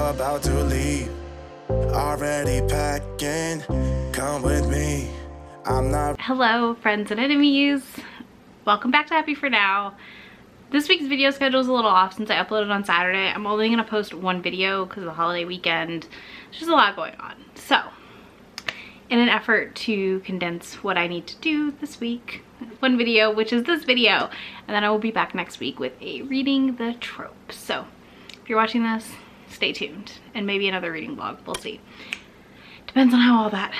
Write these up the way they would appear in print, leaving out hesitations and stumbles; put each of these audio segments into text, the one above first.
about to leave. Already packing, come with me. I'm not. Hello, friends and enemies. Welcome back to Happy For Now. This week's video schedule is a little off since I uploaded on Saturday. I'm only going to post one video because of the holiday weekend. There's just a lot going on. So, in an effort to condense what I need to do this week, one video, which is this video, and then I will be back next week with a reading the trope. So, if you're watching this, stay tuned, and maybe another reading vlog. We'll see. Depends on how all that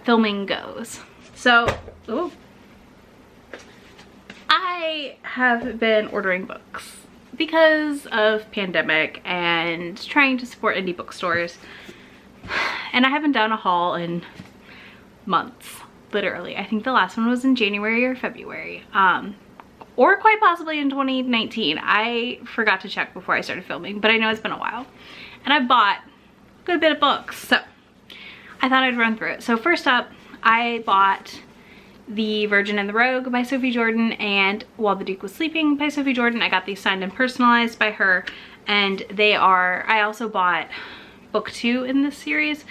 filming goes. So, ooh. I have been ordering books because of pandemic and trying to support indie bookstores, and I haven't done a haul in months, literally. I think the last one was in January or February, or quite possibly in 2019. I forgot to check before I started filming, but I know it's been a while, and I bought a good bit of books, so I thought I'd run through it. So first up, I bought The Virgin and the Rogue by Sophie Jordan and While the Duke Was Sleeping by Sophie Jordan. I got these signed and personalized by her, and they are, I also bought book 2 in this series.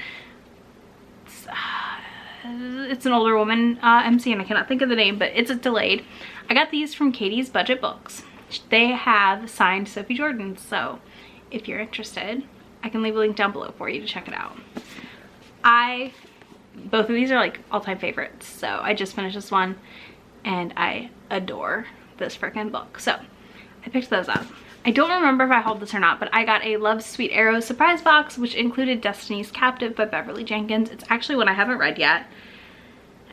It's an older woman MC, and I cannot think of the name, but it's delayed. I got these from Katie's Budget Books. They have signed Sophie Jordan, so if you're interested, I can leave a link down below for you to check it out. Both of these are like all-time favorites, so I just finished this one and I adore this freaking book, so I picked those up. I don't remember if I hauled this or not, but I got a Love's Sweet Arrow surprise box, which included Destiny's Captive by Beverly Jenkins. It's actually one I haven't read yet,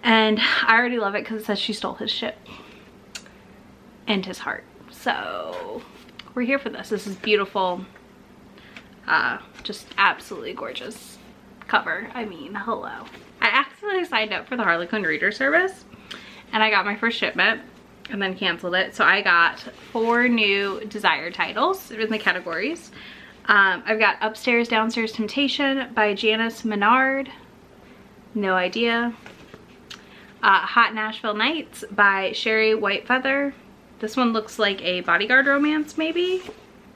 and I already love it because it says she stole his ship and his heart, so we're here for this. This is beautiful, just absolutely gorgeous cover. I mean, hello. I accidentally signed up for the Harlequin Reader Service, and I got my first shipment and then canceled it. So I got 4 new desired titles in the categories. I've got Upstairs Downstairs Temptation by Janice Menard. No idea. Hot Nashville Nights by Sherry Whitefeather. This one looks like a bodyguard romance, maybe?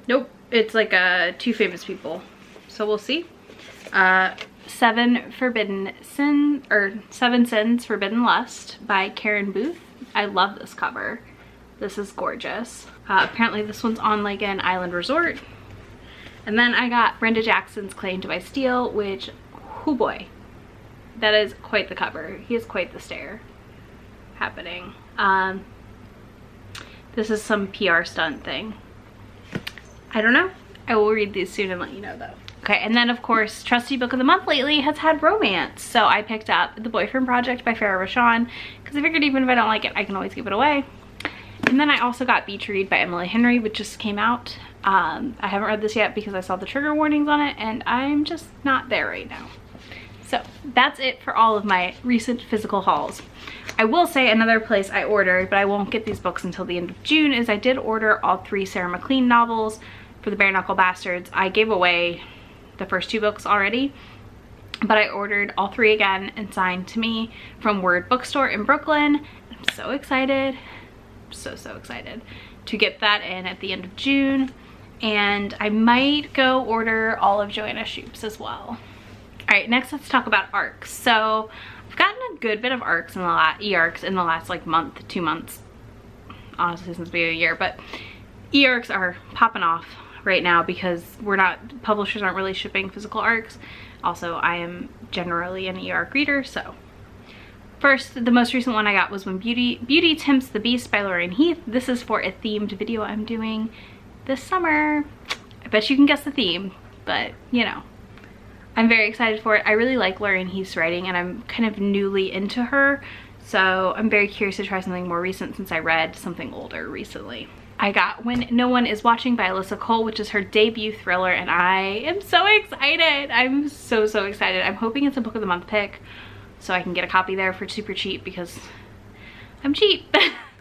Nope, it's like two famous people. So we'll see. Seven Sins Forbidden Lust by Karen Booth. I love this cover. This is gorgeous. Apparently this one's on like an island resort. And then I got Brenda Jackson's Claimed by Steel, which, oh boy, that is quite the cover. He has quite the stare happening. This is some PR stunt thing. I don't know. I will read these soon and let you know though. Okay, and then of course, trusty book of the month lately has had romance. So I picked up The Boyfriend Project by Farrah Rashan because I figured even if I don't like it, I can always give it away. And then I also got Beach Read by Emily Henry, which just came out. I haven't read this yet because I saw the trigger warnings on it, and I'm just not there right now. So that's it for all of my recent physical hauls. I will say another place I ordered, but I won't get these books until the end of June, is I did order all 3 Sarah McLean novels for the Bare Knuckle Bastards. I gave away the first 2 books already, but I ordered all 3 again and signed to me from Word Bookstore in Brooklyn. I'm so excited, so excited to get that in at the end of June, and I might go order all of Joanna Shoup's as well. All right, next let's talk about ARCs. So I've gotten a good bit of ARCs in the e-ARCs in the last like month, 2 months, honestly since the beginning of the year, but e-ARCs are popping off right now because publishers aren't really shipping physical ARCs. Also, I am generally an e-ARC reader, so. First, the most recent one I got was When Beauty Tempts the Beast by Lorraine Heath. This is for a themed video I'm doing this summer. I bet you can guess the theme, but you know. I'm very excited for it. I really like Lorraine Heath's writing, and I'm kind of newly into her, so I'm very curious to try something more recent since I read something older recently. I got When No One Is Watching by Elisa Cole, which is her debut thriller, and I am so excited. I'm so excited. I'm hoping it's a book of the month pick so I can get a copy there for super cheap because I'm cheap.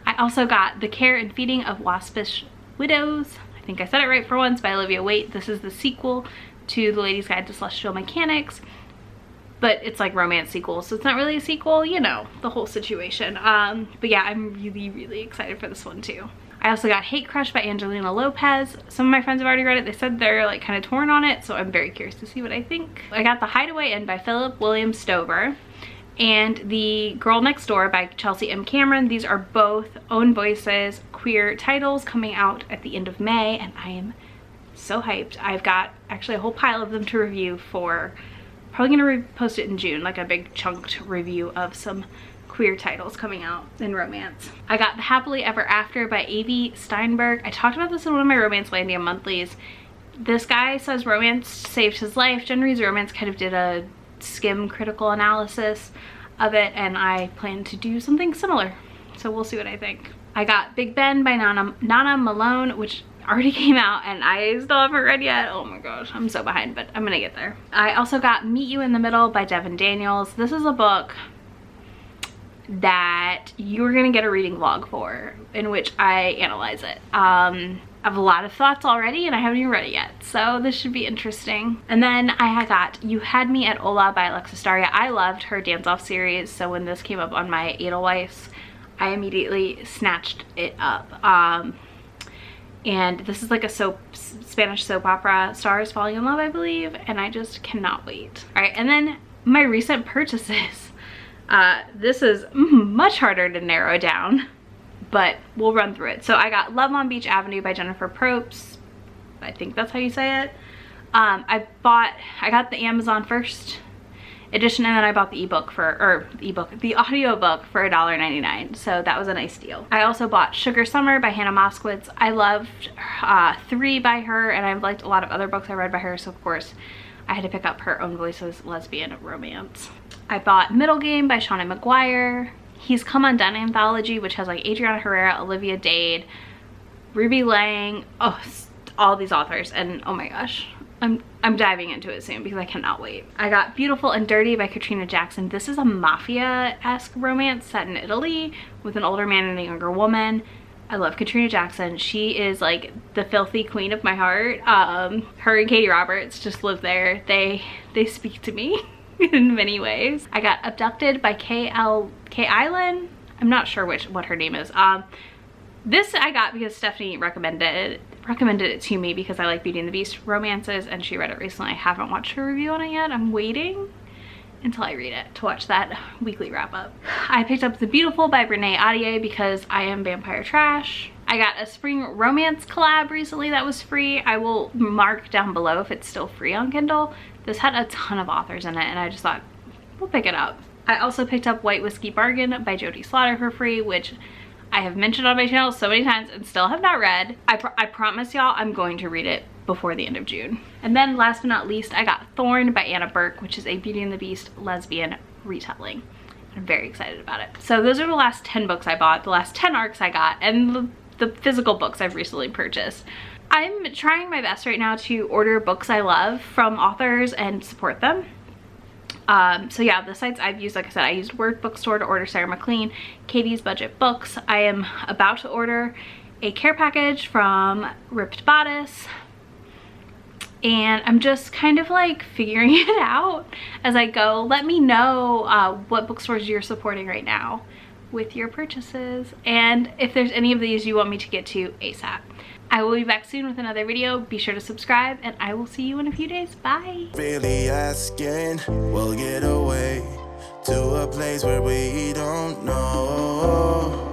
I also got The Care and Feeding of Waspish Widows. I think I said it right for once, by Olivia Waite. This is the sequel to The Lady's Guide to Celestial Mechanics, but it's like romance sequel, so it's not really a sequel, you know, the whole situation. But yeah, I'm really excited for this one too. I also got Hate Crush by Angelina Lopez. Some of my friends have already read it. They said they're like kind of torn on it, so I'm very curious to see what I think. I got The Hideaway Inn by Philip William Stover and The Girl Next Door by Chelsea M. Cameron. These are both Own Voices queer titles coming out at the end of May, and I am so hyped. I've got actually a whole pile of them to review for, probably gonna post it in June, like a big chunked review of some queer titles coming out in romance. I got The Happily Ever After by Avi Steinberg. I talked about this in one of my Romancelandia monthlies. This guy says romance saved his life. Jen Reed's Romance kind of did a skim critical analysis of it, and I plan to do something similar, so we'll see what I think. I got Big Ben by Nana Malone, which already came out and I still haven't read yet. Oh my gosh, I'm so behind, but I'm gonna get there. I also got Meet You in the Middle by Devin Daniels. This is a book that you're gonna get a reading log for, in which I analyze it. I have a lot of thoughts already and I haven't even read it yet, so this should be interesting. And then I got You Had Me at Hola by Alexis Daria. I loved her Dance Off series, so when this came up on my Edelweiss, I immediately snatched it up. And this is like a Spanish soap opera, Stars Falling in Love, I believe, and I just cannot wait. All right, and then my recent purchases. This is much harder to narrow down, but we'll run through it. So I got Love on Beach Avenue by Jennifer Probst. I think that's how you say it. I got the Amazon first edition, and then I bought the ebook for, the audiobook for $1.99, so that was a nice deal. I also bought Sugar Summer by Hannah Moskowitz. I loved 3 by her, and I've liked a lot of other books I read by her, so of course I had to pick up her Own Voices Lesbian Romance. I bought Middle Game by Shauna McGuire. He's Come Undone anthology, which has like Adriana Herrera, Olivia Dade, Ruby Lang, all these authors, and oh my gosh, I'm diving into it soon because I cannot wait. I got Beautiful and Dirty by Katrina Jackson. This is a mafia-esque romance set in Italy with an older man and a younger woman. I love Katrina Jackson. She is like the filthy queen of my heart. Her and Katie Roberts just live there. They speak to me in many ways. I got Abducted by Kay Island. I'm not sure what her name is. This I got because Stephanie recommended it to me because I like Beauty and the Beast romances, and she read it recently. I haven't watched her review on it yet. I'm waiting until I read it to watch that weekly wrap up. I picked up The Beautiful by Brene Adier because I am vampire trash. I got a spring romance collab recently that was free. I will mark down below if it's still free on Kindle. This had a ton of authors in it, and I just thought, we'll pick it up. I also picked up White Whiskey Bargain by Jodie Slaughter for free, which I have mentioned on my channel so many times and still have not read. I promise y'all I'm going to read it before the end of June. And then last but not least, I got Thorn by Anna Burke, which is a Beauty and the Beast lesbian retelling. I'm very excited about it. So those are the last 10 books I bought, the last 10 ARCs I got, and the physical books I've recently purchased. I'm trying my best right now to order books I love from authors and support them. So yeah, the sites I've used, like I said, I used Word Bookstore to order Sarah McLean, Katie's Budget Books. I am about to order a care package from Ripped Bodice, and I'm just kind of like figuring it out as I go. Let me know what bookstores you're supporting right now with your purchases, and if there's any of these you want me to get to ASAP. I will be back soon with another video. Be sure to subscribe, and I will see you in a few days. Bye. Really asking, we'll get away to a place where we don't know.